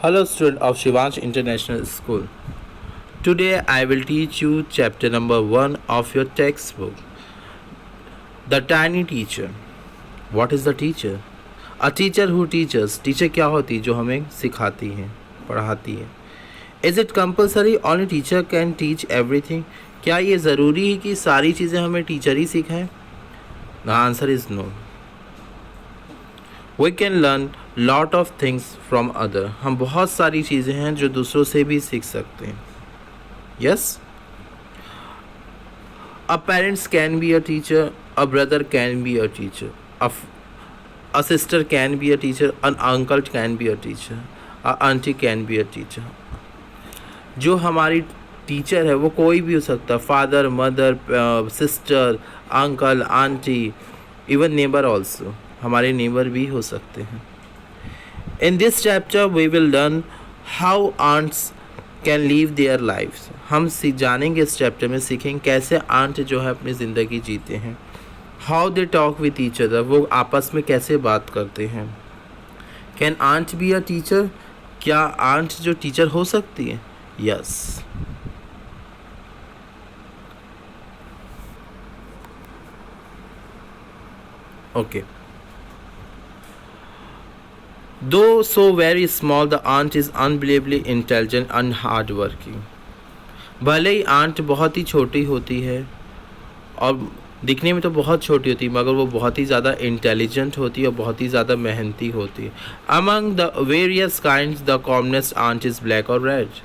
Hello, student of Shivansh International School. Today I will teach you chapter number 1 of your textbook, The Tiny Teacher. What is the teacher? A teacher who teaches. Teacher क्या होती है? जो हमें सिखाती है, पढ़ाती है. Is it compulsory only teacher can teach everything? क्या ये ज़रूरी है कि सारी चीज़ें हमें टीचर ही सिखाएं? The answer is no. We can learn lot of things from other. हम बहुत सारी चीज़ें हैं जो दूसरों से भी सीख सकते हैं. Yes? A parents can be a teacher. A brother can be a teacher. A sister can be a teacher. An uncle can be a teacher. A auntie can be a teacher. जो हमारी teacher है वो कोई भी हो सकता है. Father, mother, sister, uncle, aunty, even neighbour also. हमारे नेबर भी हो सकते हैं. In this chapter we will learn how ants can live their lives. हम जानेंगे इस चैप्टर में, सीखेंगे कैसे आंट जो है अपनी ज़िंदगी जीते हैं. How they talk with each other. वो आपस में कैसे बात करते हैं. Can ant be a teacher. क्या आंट जो टीचर हो सकती है? Yes. Okay. Though so very small, the aunt is unbelievably intelligent and hardworking. भले ही आंट बहुत ही छोटी होती है और दिखने में तो बहुत छोटी होती है, मगर वो बहुत ही ज़्यादा इंटेलिजेंट होती है और बहुत ही ज़्यादा मेहनती होती है. Among the various kinds, the commonest aunt is black or red.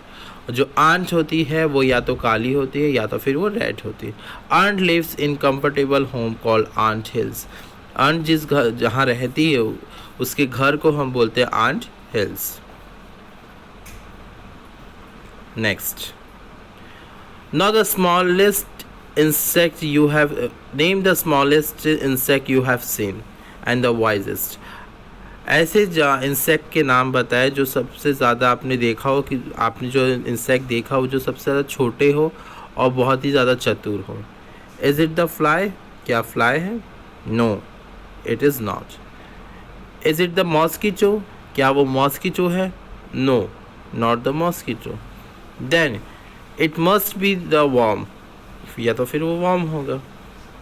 जो आंट होती है वो या तो काली होती है या तो फिर वो रेड होती है. Aunt lives in comfortable home called Aunt Hills. Ant जिस घर जहाँ रहती है उसके घर को हम बोलते हैं ant hills. Next. Now the smallest insect you have name the smallest insect you have seen and the wisest. ऐसे इंसेक्ट के नाम बताए जो सबसे ज़्यादा आपने देखा हो, कि आपने जो इंसेक्ट देखा हो जो सबसे ज़्यादा छोटे हो और बहुत ही ज़्यादा चतुर हो. Is it the fly. क्या फ्लाई है? No, it is not. Is it the mosquito. क्या वो मॉस्किटो है? No, not the mosquito. Then it must be the worm. या तो फिर वो वॉर्म होगा,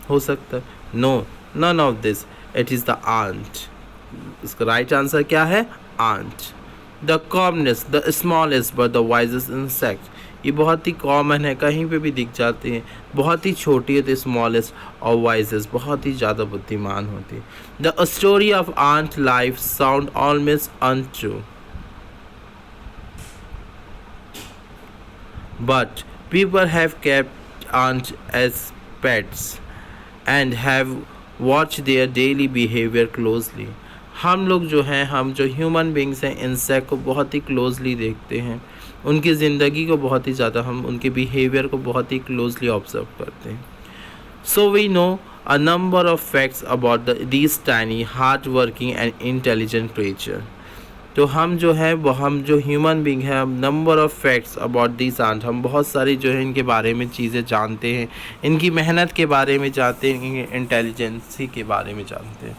हो सकता है. No, none of this. It is the ant. इसका राइट आंसर क्या है? Ant. The commonest, the smallest but the wisest insect. ये बहुत ही कॉमन है, कहीं पे भी दिख जाती हैं. बहुत ही छोटी होती है स्मॉलेस्ट, और वाइजेस्ट बहुत ही ज़्यादा बुद्धिमान होती है. The story of ant life sound almost untrue, but people have kept ant as pets and have watch their daily behaviour closely. हम लोग जो हैं, हम जो ह्यूमन बींग्स हैं, इंसेक्ट को बहुत ही क्लोजली देखते हैं. उनकी ज़िंदगी को बहुत ही ज़्यादा, हम उनके बिहेवियर को बहुत ही क्लोजली ऑब्जर्व करते हैं. So we know a number of facts about these tiny hard working and intelligent creature. तो हम जो है वो, हम जो ह्यूमन बींग है, number of facts about this ant, हम बहुत सारी जो है इनके बारे में चीज़ें जानते हैं. इनकी मेहनत के बारे में जानते हैं, इनकी इंटेलिजेंसी के बारे में जानते हैं.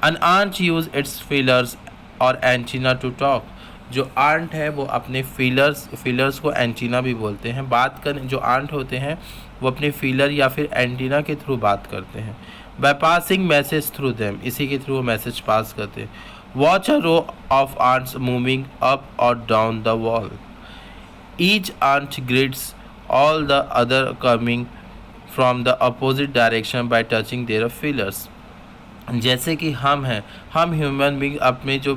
An ant use its feelers और एंटीना टू टॉक. जो आंट है वो अपने फीलर्स को एंटीना भी बोलते हैं. बात कर जो आंट होते हैं वो अपने फीलर या फिर एंटीना के थ्रू बात करते हैं. By passing message through them, इसी के थ्रू वो मैसेज पास करते हैं. Watch a row of ants moving up और down the wall. Each ant greets all the other coming from the opposite direction by touching their feelers. जैसे कि हम हैं, हम ह्यूमन बींग अपने जो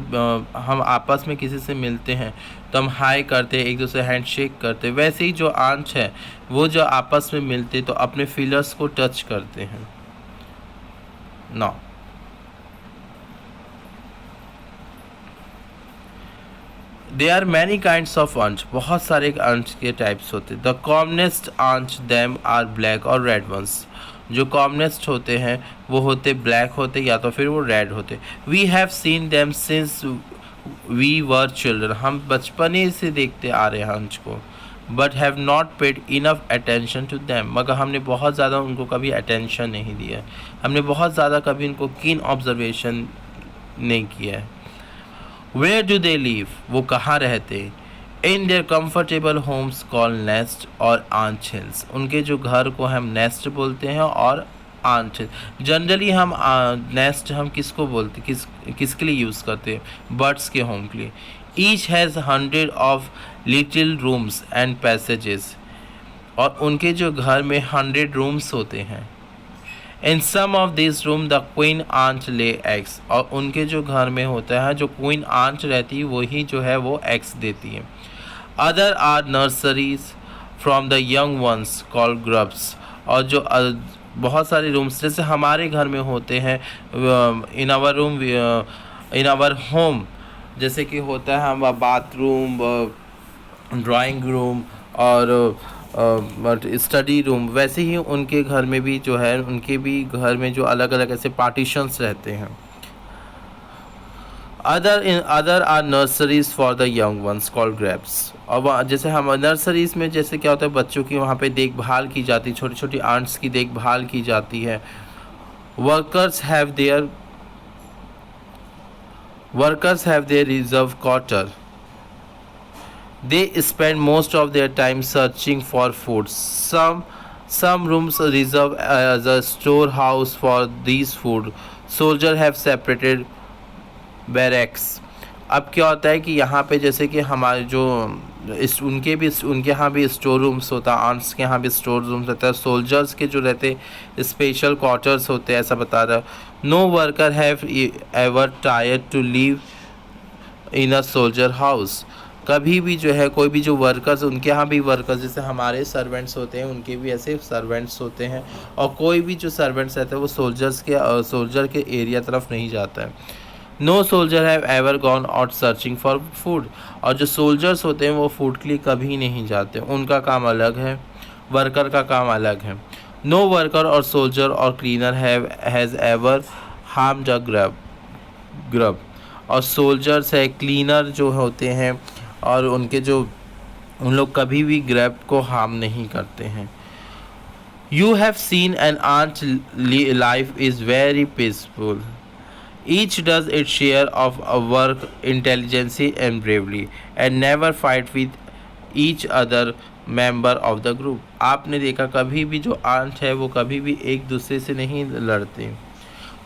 हम आपस में किसी से मिलते हैं तो हम हाई करते हैं, एक दूसरे हैंड शेक करते हैं. वैसे ही जो आंट है वो जो आपस में मिलते तो अपने फीलर्स को टच करते हैं. Now there are many kinds of ant. बहुत सारे आंट के टाइप्स होते हैं. The commonest ant them are black और रेड वंस. जो कॉमनेस्ट होते हैं वो होते ब्लैक होते या तो फिर वो रेड होते. We have seen them since we were children. हम बचपने से देखते आ रहे हैं हंस को. But have not paid enough attention to them. मगर हमने बहुत ज़्यादा उनको कभी अटेंशन नहीं दिया. हमने बहुत ज़्यादा कभी उनको कीन ऑब्जर्वेशन नहीं किया है. वेयर डू दे लिव, वो कहाँ रहते? In their comfortable homes call nest और आंच हिल्स, उनके जो घर को हम नेस्ट बोलते हैं और आंच। जनरली हम नेस्ट हम किसको बोलते, किसके लिए यूज़ करते हैं? बर्ड्स के होम के लिए। Each has 100 of little rooms and passages, और उनके जो घर में 100 रूम्स होते हैं। In some of this room the queen ant lay eggs, और उनके जो घर में होता है जो क्वीन आंट रहती है वही जो है वो एग्स देती है। Other are nurseries from the young ones called grubs, और जो बहुत सारे रूम्स जैसे हमारे घर में होते हैं in our room, in our home, जैसे कि होता है हम बाथरूम, ड्राइंग रूम और स्टडी रूम, वैसे ही उनके घर में भी जो है उनके भी घर में जो अलग अलग ऐसे पार्टीशंस रहते हैं। Other are nurseries for the young ones called grapes, और जैसे हम नर्सरीज में जैसे क्या होता है बच्चों की वहाँ पे देखभाल की जाती है, छोटी छोटी आंट्स की देखभाल की जाती है। Workers have their reserve quarter, they spend most of their time searching for food. Some rooms reserve as a storehouse for these food. Soldiers have separated barracks. अब क्या होता है कि यहाँ पे जैसे कि हमारे जो उनके यहाँ भी स्टोर रूम्स होता है, आर्म्स के यहाँ भी स्टोर रूम्स रहता है, सोल्जर्स के जो रहते स्पेशल क्वार्टर्स होते हैं, ऐसा बता रहा। No worker have ever tired to live in a soldier house, कभी भी जो है कोई भी जो वर्कर्स, उनके यहाँ भी वर्कर्स जैसे हमारे सर्वेंट्स होते हैं उनके भी ऐसे सर्वेंट्स होते हैं, और कोई भी जो सर्वेंट्स रहते हैं वो सोल्जर के एरिया तरफ नहीं जाता है। No soldier have ever gone out searching for food, और जो सोल्जर्स होते हैं वो फूड के लिए कभी नहीं जाते, उनका काम अलग है, वर्कर का काम अलग है। नो वर्कर और सोल्जर और cleaner has ever harmed a grub, और सोल्जर्स है, क्लीनर जो होते हैं और उन लोग कभी भी ग्रैब को हार्म नहीं करते हैं। You have seen an ant life is very peaceful, each does it share of a work intelligently and bravely and never fight with each other member of the group. आपने देखा कभी भी जो aunt है वो कभी भी एक दूसरे से नहीं लड़ते,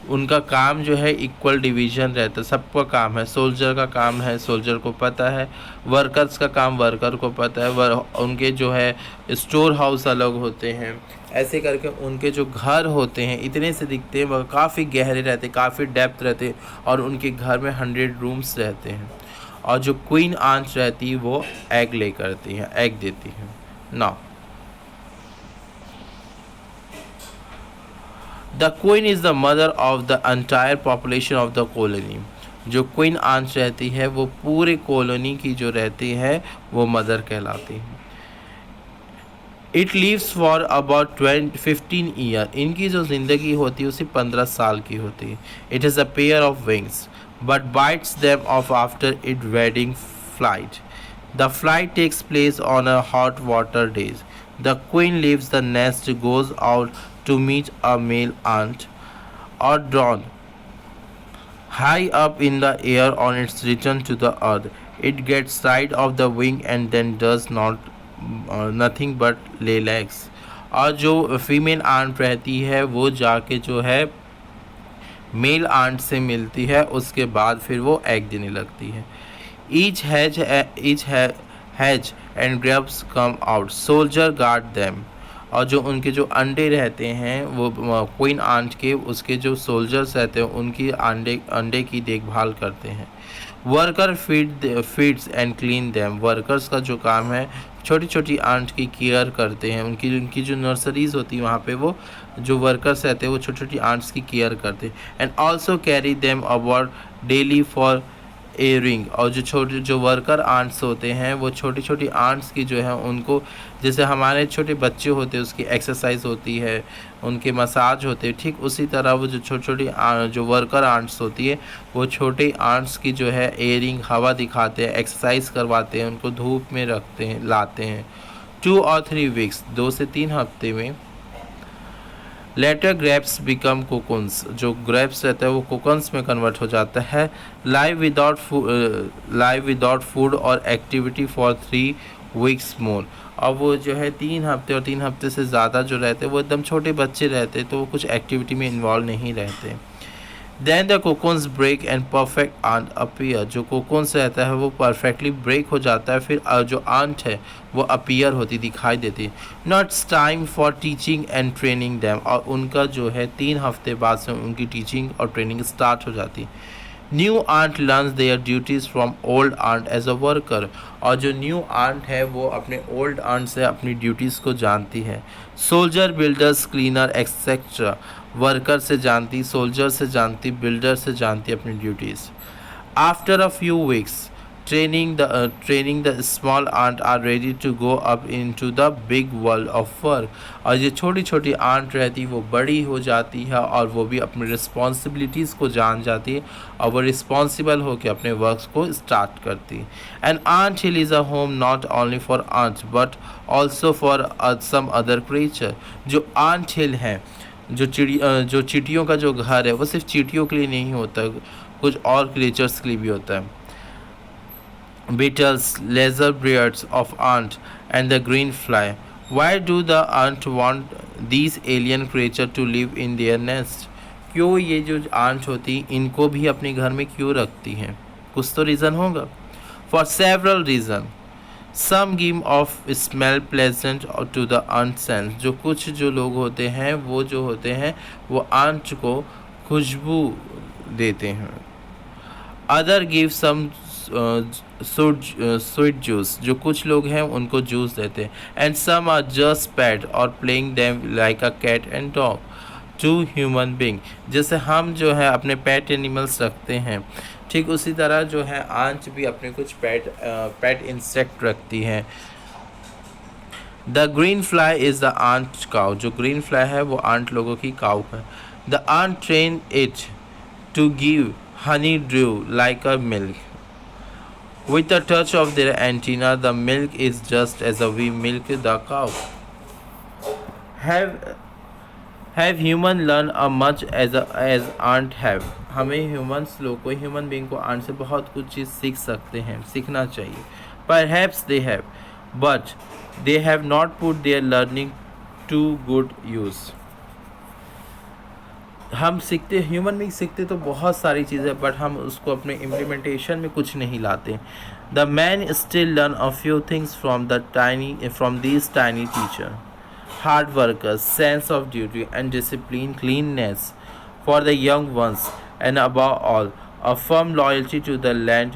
उनका काम जो है इक्वल डिवीजन रहता है, सबका काम है। सोल्जर का काम है सोल्जर को पता है, वर्कर्स का काम वर्कर को पता है, उनके जो है स्टोर हाउस अलग होते हैं, ऐसे करके उनके जो घर होते हैं इतने से दिखते हैं मगर काफ़ी गहरे रहते, काफ़ी डेप्थ रहते हैं, और उनके घर में 100 रूम्स रहते हैं। और जो क्वीन आंट रहती है वो एग ले करती है, एग देती है ना। The queen is the mother of the entire population of the colony, जो क्वीन आंट रहती है वो पूरे कॉलोनी की जो रहती है वो मदर कहलाती है। It lives for about 15 year, इनकी जो ज़िंदगी होती है उसे 15 साल की होती है। It is a pair of wings but bites them off after it wedding flight. The flight takes place on a hot water days. The queen leaves the nest, goes out to meet a male ant or drone high up in the air on its return to the earth. It gets sight of the wing and then does nothing but lay eggs. और जो female aunt रहती है वो जाके जो है mail aunt से मिलती है, उसके बाद फिर वो एग देने लगती है। each hatch and grubs come out, soldier guard them, और जो उनके जो अंडे रहते हैं वो क्वीन आंट के, उसके जो सोल्जर्स रहते हैं उनकी अंडे की देखभाल करते हैं। Worker feeds and clean them, workers का जो काम है छोटी छोटी आंट की केयर करते हैं, उनकी जो नर्सरीज होती है वहाँ पे वो जो वर्कर्स रहते हैं वो छोटी छोटी आंट्स की केयर करते हैं। And also carry them about daily for airing, और जो वर्कर आंट्स होते हैं वो छोटी छोटी आंट्स की जो है उनको, जैसे हमारे छोटे बच्चे होते हैं उसकी एक्सरसाइज होती है, उनके मसाज होते हैं, ठीक उसी तरह वो जो छोटी छोटी जो वर्कर आंट्स होती है वो छोटे आंट्स की जो है एयरिंग, हवा दिखाते हैं, एक्सरसाइज करवाते हैं, उनको धूप में रखते हैं, लाते हैं। 2 or 3 weeks, 2 से 3 हफ्ते में लेटर ग्रेप्स बिकम कोकन्स, जो ग्रेप्स रहता है वो कोकन्स में कन्वर्ट हो जाता है। लाइव विदाउट फूड और एक्टिविटी फॉर 3 वीक्स मोर। और वो जो है 3 हफ्ते और 3 हफ्ते से ज़्यादा जो रहते हैं वो एकदम छोटे बच्चे रहते हैं, तो वो कुछ एक्टिविटी में इन्वॉल्व नहीं रहते। Then the cocoons break and perfect ant appear, जो कोकोन्स रहता है वो परफेक्टली ब्रेक हो जाता है, फिर जो आंट है वो अपीयर होती दिखाई देती है। Notes time for teaching and training them, और उनका जो है 3 हफ्ते बाद से उनकी टीचिंग और ट्रेनिंग स्टार्ट हो जाती। New ant learns their duties from old ant as a worker, और जो न्यू आंट है वो अपने ओल्ड आंट से अपनी ड्यूटीज़ को जानती है। Soldier, builders, cleaner etcetera, worker से जानती, सोल्जर से जानती, बिल्डर से जानती अपनी duties. After a few weeks training the small ant are ready to go up into the big world of work, और ये छोटी छोटी आंट रहती वो बड़ी हो जाती है और वो भी अपनी रिस्पॉन्सिबिलिटीज़ को जान जाती है और वो रिस्पॉन्सिबल होकर अपने वर्क्स को स्टार्ट करती है। And ant hill is a home not only for ants but also for some other creature, जो आंट हिल है, जो चींटियों का जो घर है वो सिर्फ चींटियों के लिए नहीं होता, कुछ और क्रिएचर्स के लिए भी होता है। Beetles, lizardbirds of ant, and the green fly. Why do the ant want these alien creatures to live in their nest? क्यों ये जो आंट होती इनको भी अपने घर में क्यों रखती हैं? कुछ तो रीज़न होगा। For several reasons. Some give off smell pleasant to the ant sense. जो कुछ जो लोग होते हैं वो जो होते हैं वो आंट को खुशबू देते हैं। Other give some sweet juice, जो कुछ लोग हैं उनको जूस देते हैं। And some are just pet और playing them like a cat and dog to human being, जैसे हम जो है अपने पेट एनिमल्स रखते हैं, ठीक उसी तरह जो है आंट भी अपने कुछ पेट इंसेक्ट रखती हैं। The green fly is the ant cow, जो ग्रीन फ्लाई है वो आंट लोगों की काउ है। The ant train it to give honey dew like a milk. With the touch of their antenna, the milk is just as we milk the cow. Have have human learn as much as ant have? हमें humans लोग को, human being को aunt से बहुत कुछ चीज़ सीख सकते हैं, सीखना चाहिए। Perhaps they have, but they have not put their learning to good use. हम सीखते, ह्यूमन बींग सीखते तो बहुत सारी चीज़ें, बट हम उसको अपने इम्प्लीमेंटेशन में कुछ नहीं लाते। The man still learn a few things from these tiny teacher, hard workers, sense of duty and discipline, cleanness for the young ones, and above all a firm loyalty to the land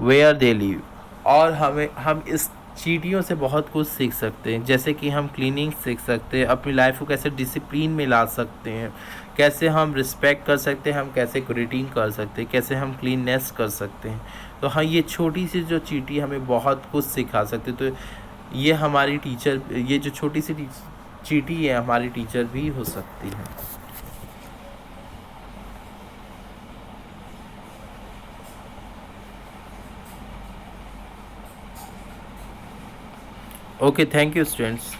where they live. और हम इस चींटियों से बहुत कुछ सीख सकते हैं, जैसे कि हम क्लीनिंग सीख सकते हैं, अपनी लाइफ को कैसे डिसिप्लिन में ला सकते हैं, कैसे हम रिस्पेक्ट कर सकते हैं, हम कैसे ग्रीटिंग कर सकते हैं, कैसे हम क्लीननेस कर सकते हैं। तो हाँ, ये छोटी सी जो चींटी हमें बहुत कुछ सिखा सकते, तो ये हमारी टीचर, ये जो छोटी सी चींटी है हमारी टीचर भी हो सकती है। Okay, thank you students.